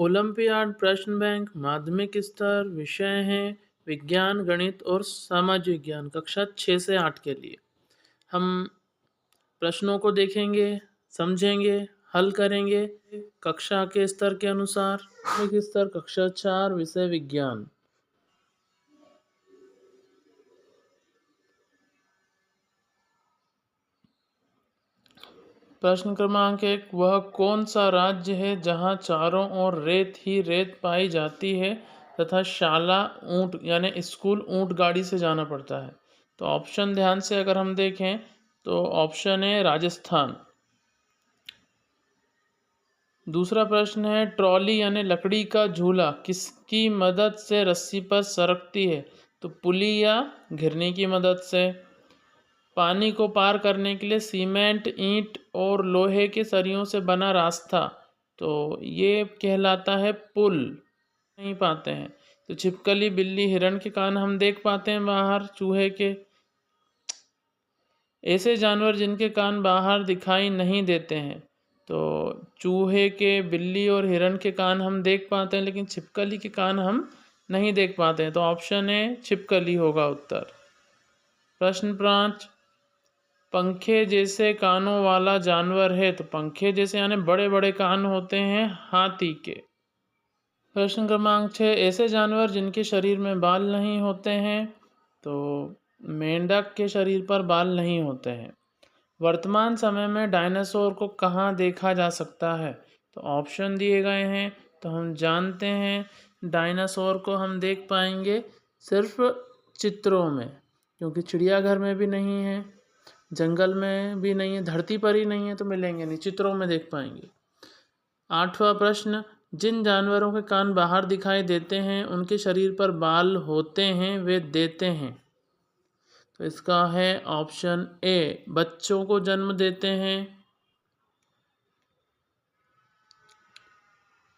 Olympiad प्रश्न bank माध्यमिक स्तर विषय हैं विज्ञान, गणित और सामाजिक विज्ञान कक्षा 6 से 8 के लिए। हम प्रश्नों को देखेंगे, समझेंगे, हल करेंगे कक्षा के स्तर के अनुसार। माध्यमिक स्तर कक्षा 4 विषय विज्ञान। प्रश्न क्रमांक 1, वह कौन सा राज्य है जहां चारों ओर रेत ही रेत पाई जाती है तथा शाला ऊंट यानी स्कूल ऊंट गाड़ी से जाना पड़ता है? तो ऑप्शन ध्यान से अगर हम देखें तो ऑप्शन है राजस्थान। दूसरा प्रश्न है, ट्रॉली यानी लकड़ी का झूला किसकी मदद से रस्सी पर सरकती है? तो पुली या घिरनी की मदद से। पानी को पार करने के लिए सीमेंट, ईंट और लोहे के सरियों से बना रास्ता, तो ये कहलाता है पुल। नहीं पाते हैं तो छिपकली, बिल्ली, हिरण के कान हम देख पाते हैं बाहर, चूहे के। ऐसे जानवर जिनके कान बाहर दिखाई नहीं देते हैं, तो चूहे के, बिल्ली और हिरण के कान हम देख पाते हैं, लेकिन छिपकली के कान हम नहीं देख पाते हैं। तो ऑप्शन है छिपकली होगा उत्तर। प्रश्न 5, पंखे जैसे कानों वाला जानवर है? तो पंखे जैसे यानी बड़े बड़े कान होते हैं हाथी के। प्रश्न क्रमांक 6, ऐसे जानवर जिनके शरीर में बाल नहीं होते हैं? तो मेंढक के शरीर पर बाल नहीं होते हैं। वर्तमान समय में डायनासोर को कहाँ देखा जा सकता है? तो ऑप्शन दिए गए हैं, तो हम जानते हैं डायनासोर को हम देख पाएंगे सिर्फ चित्रों में, क्योंकि चिड़ियाघर में भी नहीं है, जंगल में भी नहीं है, धरती पर ही नहीं है, तो मिलेंगे नहीं, चित्रों में देख पाएंगे। 8वां प्रश्न, जिन जानवरों के कान बाहर दिखाई देते हैं उनके शरीर पर बाल होते हैं वे देते हैं? तो इसका है ऑप्शन ए, बच्चों को जन्म देते हैं।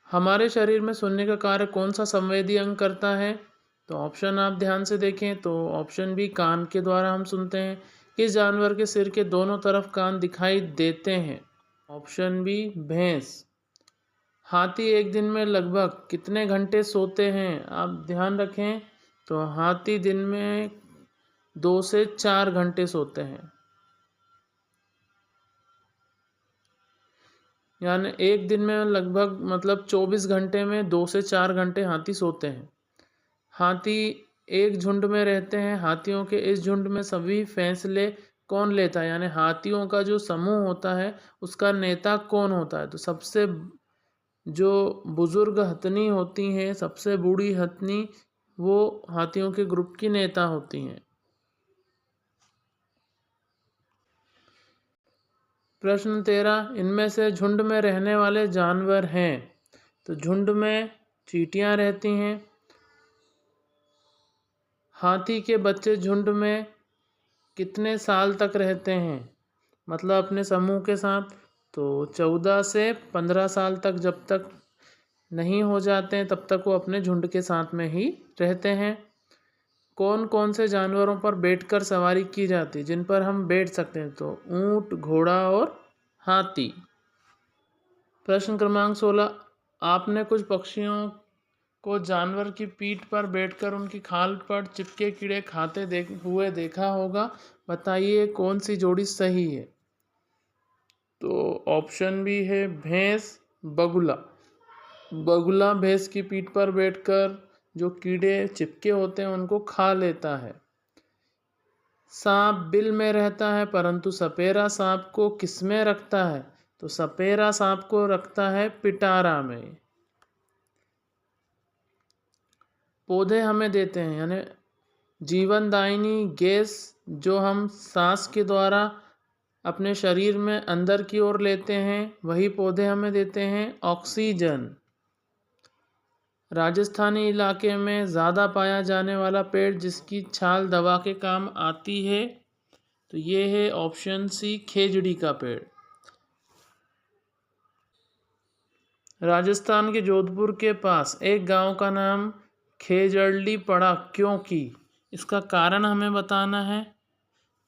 हमारे शरीर में सुनने का कार्य कौन सा संवेदी अंग करता है? तो ऑप्शन आप ध्यान से देखें तो ऑप्शन बी, कान के द्वारा हम सुनते हैं। किस जानवर के सिर के दोनों तरफ कान दिखाई देते हैं? ऑप्शन बी, भैंस। हाथी एक दिन में लगभग कितने घंटे सोते हैं? आप ध्यान रखें तो हाथी दिन में 2 से 4 घंटे सोते हैं। यानी एक दिन में लगभग मतलब 24 घंटे में 2 से 4 घंटे हाथी सोते हैं। हाथी एक झुंड में रहते हैं। हाथियों के इस झुंड में सभी फैसले कौन लेता है? यानी हाथियों का जो समूह होता है उसका नेता कौन होता है? तो सबसे जो बुजुर्ग हथनी होती हैं, सबसे बूढ़ी हथनी, वो हाथियों के ग्रुप की नेता होती हैं। प्रश्न 13, इनमें से झुंड में रहने वाले जानवर हैं? तो झुंड में चींटियां रहती हैं। हाथी के बच्चे झुंड में कितने साल तक रहते हैं, मतलब अपने समूह के साथ? तो 14 से 15 साल तक, जब तक नहीं हो जाते हैं तब तक वो अपने झुंड के साथ में ही रहते हैं। कौन कौन से जानवरों पर बैठकर सवारी की जाती है जिन पर हम बैठ सकते हैं? तो ऊंट, घोड़ा और हाथी। प्रश्न क्रमांक 16, आपने कुछ पक्षियों को जानवर की पीठ पर बैठकर उनकी खाल पर चिपके कीड़े खाते हुए देखा होगा। बताइए कौन सी जोड़ी सही है? तो ऑप्शन बी है भैंस, बगुला। बगुला भैंस की पीठ पर बैठकर जो कीड़े चिपके होते हैं उनको खा लेता है। सांप बिल में रहता है परंतु सपेरा सांप को किस में रखता है? तो सपेरा सांप को रखता है पिटारा में। पौधे हमें देते हैं यानी जीवनदायिनी गैस जो हम सांस के द्वारा अपने शरीर में अंदर की ओर लेते हैं, वही पौधे हमें देते हैं ऑक्सीजन। राजस्थानी इलाके में ज़्यादा पाया जाने वाला पेड़ जिसकी छाल दवा के काम आती है, तो ये है ऑप्शन सी, खेजड़ी का पेड़। राजस्थान के जोधपुर के पास एक गांव का नाम खेजड़ली पड़ा क्योंकि? इसका कारण हमें बताना है।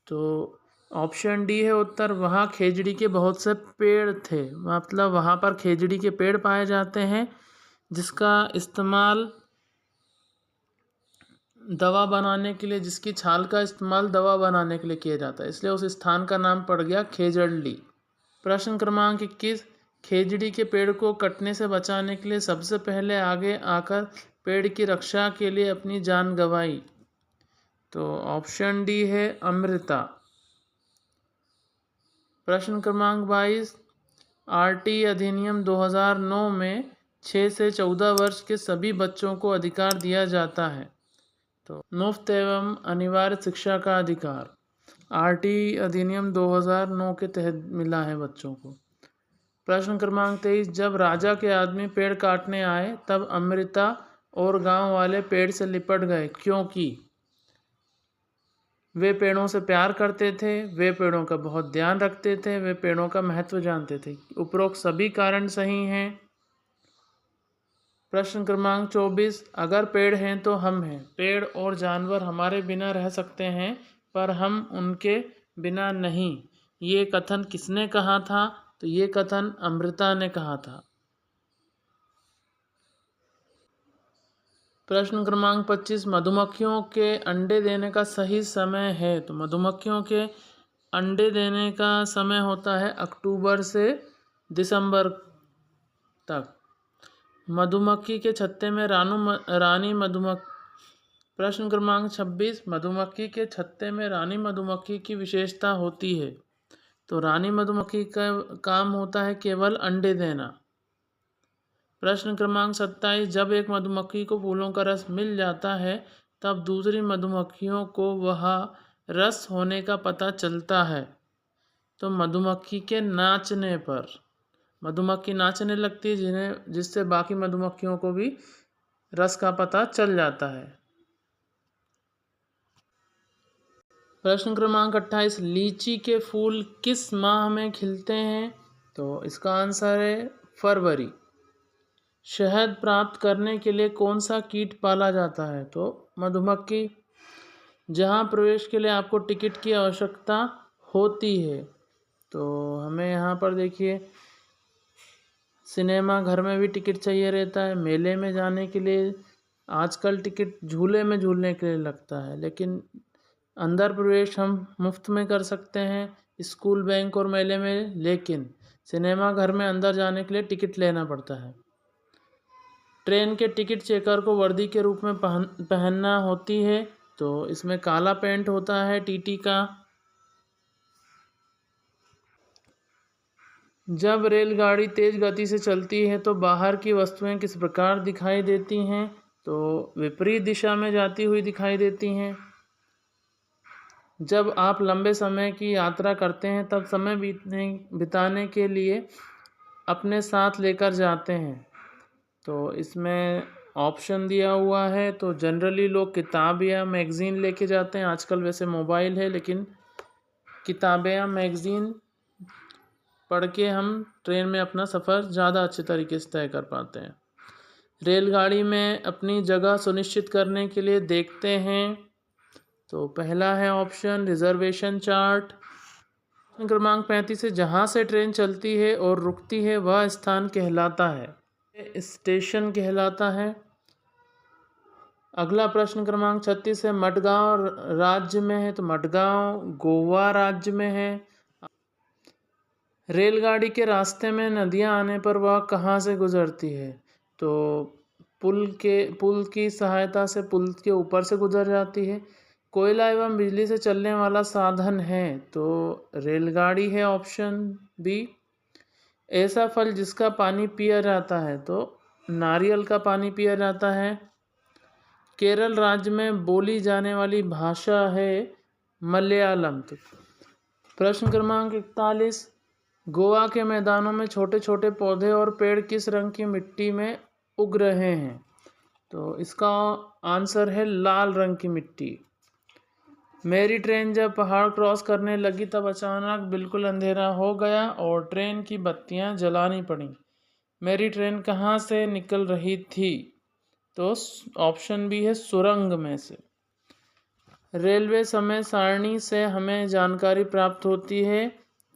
तो ऑप्शन डी है उत्तर, वहाँ खेजड़ी के बहुत से पेड़ थे, मतलब वहाँ पर खेजड़ी के पेड़ पाए जाते हैं, जिसका इस्तेमाल दवा बनाने के लिए, जिसकी छाल का इस्तेमाल दवा बनाने के लिए किया जाता है, इसलिए उस स्थान का नाम पड़ गया खेजड़ली। प्रश्न क्रमांक 21, खेजड़ी के पेड़ को कटने से बचाने के लिए सबसे पहले आगे आकर पेड़ की रक्षा के लिए अपनी जान गंवाई? तो ऑप्शन डी है अमृता। प्रश्न क्रमांक 22, आरटी अधिनियम 2009 में 6 से 14 वर्ष के सभी बच्चों को अधिकार दिया जाता है। तो मुफ्त एवं अनिवार्य शिक्षा का अधिकार आरटी अधिनियम 2009 के तहत मिला है बच्चों को। प्रश्न क्रमांक 23, जब राजा के आदमी पेड़ काटने आए तब अमृता और गांव वाले पेड़ से लिपट गए, क्योंकि वे पेड़ों से प्यार करते थे, वे पेड़ों का बहुत ध्यान रखते थे, वे पेड़ों का महत्व जानते थे। उपरोक्त सभी कारण सही हैं। प्रश्न क्रमांक 24, अगर पेड़ हैं तो हम हैं। पेड़ और जानवर हमारे बिना रह सकते हैं पर हम उनके बिना नहीं। ये कथन किसने कहा था? तो ये कथन अमृता ने कहा था। प्रश्न क्रमांक 25, मधुमक्खियों के अंडे देने का सही समय है। तो मधुमक्खियों के अंडे देने का समय होता है अक्टूबर से दिसंबर तक। मधुमक्खी के छत्ते में रानी मधुमक्खी। प्रश्न क्रमांक 26, मधुमक्खी के छत्ते में रानी मधुमक्खी की विशेषता होती है। तो रानी मधुमक्खी का काम होता है केवल अंडे देना। प्रश्न क्रमांक 27, जब एक मधुमक्खी को फूलों का रस मिल जाता है तब दूसरी मधुमक्खियों को वह रस होने का पता चलता है। तो मधुमक्खी के नाचने पर। मधुमक्खी नाचने लगती है जिससे बाकी मधुमक्खियों को भी रस का पता चल जाता है। प्रश्न क्रमांक 28, लीची के फूल किस माह में खिलते हैं? तो इसका आंसर है फरवरी। शहद प्राप्त करने के लिए कौन सा कीट पाला जाता है? तो मधुमक्खी। जहाँ प्रवेश के लिए आपको टिकट की आवश्यकता होती है। तो हमें यहाँ पर देखिए, सिनेमा घर में भी टिकट चाहिए रहता है, मेले में जाने के लिए आजकल टिकट झूले में झूलने के लिए लगता है, लेकिन अंदर प्रवेश हम मुफ्त में कर सकते हैं स्कूल, बैंक और मेले में। लेकिन सिनेमा घर में अंदर जाने के लिए टिकट लेना पड़ता है। ट्रेन के टिकट चेकर को वर्दी के रूप में पहनना होती है। तो इसमें काला पैंट होता है टीटी का। जब रेलगाड़ी तेज गति से चलती है तो बाहर की वस्तुएं किस प्रकार दिखाई देती हैं? तो विपरीत दिशा में जाती हुई दिखाई देती हैं। जब आप लंबे समय की यात्रा करते हैं तब समय बिताने के लिए अपने साथ लेकर जाते हैं। तो इसमें ऑप्शन दिया हुआ है। तो जनरली लोग किताब या मैगज़ीन लेके जाते हैं। आजकल वैसे मोबाइल है, लेकिन किताबें या मैगज़ीन पढ़ के हम ट्रेन में अपना सफ़र ज़्यादा अच्छे तरीके से तय कर पाते हैं। रेलगाड़ी में अपनी जगह सुनिश्चित करने के लिए देखते हैं। तो पहला है ऑप्शन रिजर्वेशन चार्ट। क्रमांक 35 से जहाँ से ट्रेन चलती है और रुकती है वह स्थान कहलाता है, स्टेशन कहलाता है। अगला प्रश्न क्रमांक 36 है, मडगांव राज्य में है। तो मडगांव गोवा राज्य में है। रेलगाड़ी के रास्ते में नदियां आने पर वह कहाँ से गुजरती है? तो पुल की सहायता से पुल के ऊपर से गुजर जाती है। कोयला एवं बिजली से चलने वाला साधन है। तो रेलगाड़ी है ऑप्शन बी। ऐसा फल जिसका पानी पिया जाता है। तो नारियल का पानी पिया जाता है। केरल राज्य में बोली जाने वाली भाषा है मलयालम। तो प्रश्न क्रमांक 41, गोवा के मैदानों में छोटे छोटे पौधे और पेड़ किस रंग की मिट्टी में उग रहे हैं? तो इसका आंसर है लाल रंग की मिट्टी। मेरी ट्रेन जब पहाड़ क्रॉस करने लगी तब अचानक बिल्कुल अंधेरा हो गया और ट्रेन की बत्तियां जलानी पड़ी। मेरी ट्रेन कहाँ से निकल रही थी? तो ऑप्शन बी है सुरंग में से। रेलवे समय सारणी से हमें जानकारी प्राप्त होती है।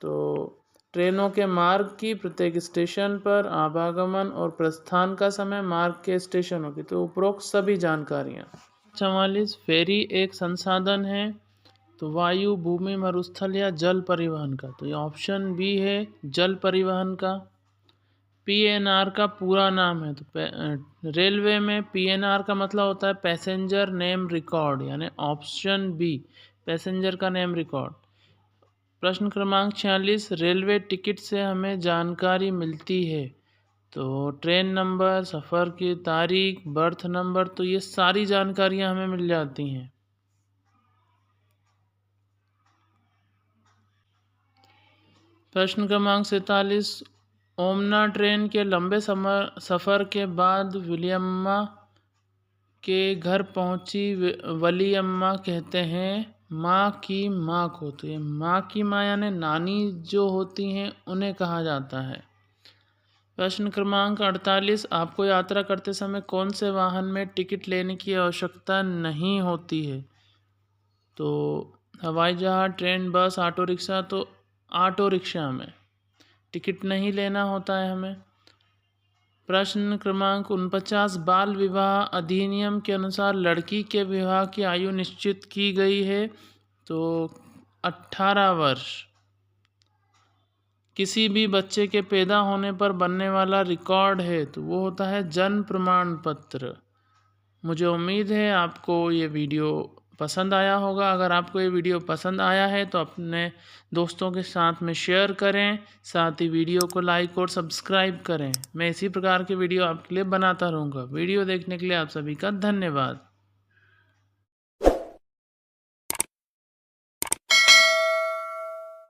तो ट्रेनों के मार्ग की प्रत्येक स्टेशन पर आवागमन और प्रस्थान का समय मार्ग के स्टेशनों की। तो उपरोक्त सभी जानकारियाँ। 44 फेरी एक संसाधन है, तो वायु, भूमि, मरुस्थल या जल परिवहन का। तो ये ऑप्शन बी है, जल परिवहन का। पीएनआर का पूरा नाम है, तो रेलवे में पीएनआर का मतलब होता है पैसेंजर नेम रिकॉर्ड, यानी ऑप्शन बी पैसेंजर का नेम रिकॉर्ड। प्रश्न क्रमांक 46, रेलवे टिकट से हमें जानकारी मिलती है, तो ट्रेन नंबर, सफ़र की तारीख, बर्थ नंबर, तो ये सारी जानकारियां हमें मिल जाती हैं। प्रश्न क्रमांक 47, ओमना ट्रेन के लंबे सफ़र के बाद विलियम्मा के घर पहुंची वलीअम्मा कहते हैं माँ की माँ को। तो ये माँ की माँ यानी नानी जो होती हैं उन्हें कहा जाता है। प्रश्न क्रमांक 48, आपको यात्रा करते समय कौन से वाहन में टिकट लेने की आवश्यकता नहीं होती है? तो हवाई जहाज़, ट्रेन, बस, ऑटो रिक्शा। तो ऑटो रिक्शा में टिकट नहीं लेना होता है हमें। प्रश्न क्रमांक 49, बाल विवाह अधिनियम के अनुसार लड़की के विवाह की आयु निश्चित की गई है, तो 18 वर्ष। किसी भी बच्चे के पैदा होने पर बनने वाला रिकॉर्ड है, तो वो होता है जन्म प्रमाण पत्र। मुझे उम्मीद है आपको ये वीडियो पसंद आया होगा। अगर आपको ये वीडियो पसंद आया है तो अपने दोस्तों के साथ में शेयर करें, साथ ही वीडियो को लाइक और सब्सक्राइब करें। मैं इसी प्रकार के वीडियो आपके लिए बनाता रहूँगा। वीडियो देखने के लिए आप सभी का धन्यवाद।